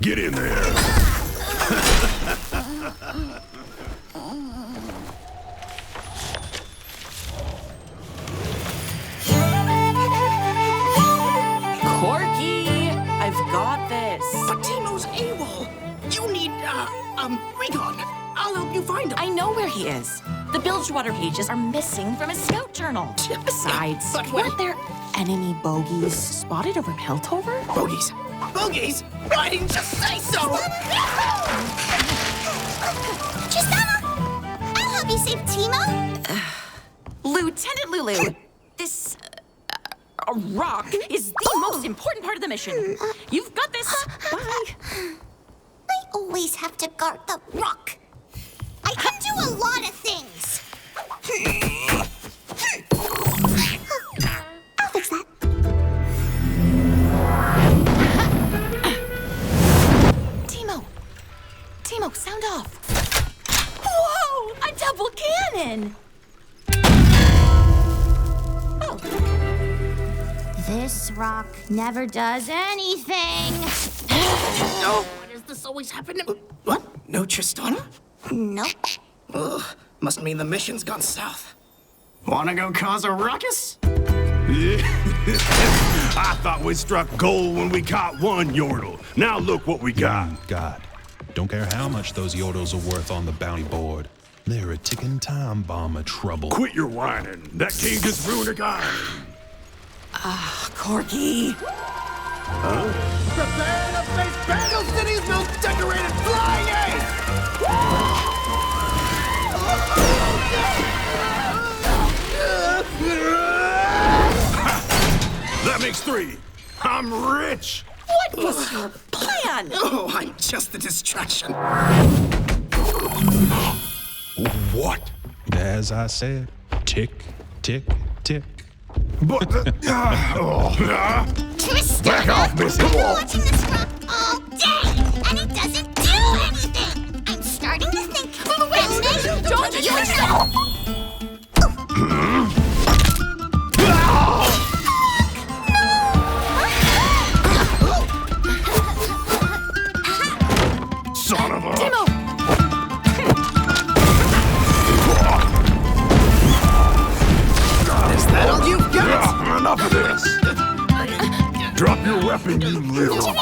Get in there. Corki, I've got this. But Teemo's AWOL. You need, recon. I'll help you find him. I know where he is. The Bilgewater pages are missing from his scout journal. Besides, But weren't there enemy bogies spotted over Piltover? Bogies. Bogies? Why didn't you say so? Tristana, I'll help you save Teemo. Lieutenant Lulu, this rock is the most important part of the mission. You've got this. Bye. I always have to guard the rock. I can do a lot of things. I'll fix that. Teemo, sound off. Whoa, a double cannon. Oh. This rock never does anything. No, why does this always happen to me? What? No Tristana? Nope. Ugh, must mean the mission's gone south. Wanna go cause a ruckus? I thought we struck gold when we caught one Yordle. Now look what we got. God, don't care how much those Yordles are worth on the bounty board. They're a ticking time bomb of trouble. Quit your whining. That king just ruined a guy. Corki. Prepare to face Vandal City's most decorated flying ace! That makes 3. I'm rich. What was your plan? Oh, I'm just a distraction. What? As I said, tick, tick, tick. But, Tristana, Back off, Missy I've been Wolf. watching this rock all day, and it doesn't do anything. I'm starting to think. Don't do yourself. son of a... Teemo. Is that all you've got? Enough of this. Drop your weapon, you little...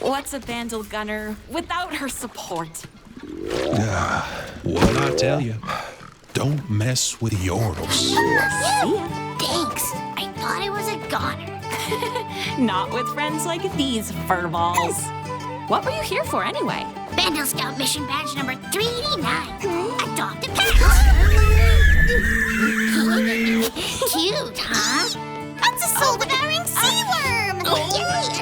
What's a Vandal gunner without her support? What I tell you, don't mess with Yordles. Thanks. I thought I was a goner. Not with friends like these furballs. What were you here for anyway? Vandal Scout mission badge number 389. Adopt a pet. Cute, huh? That's a soul-devouring sea worm. Yay!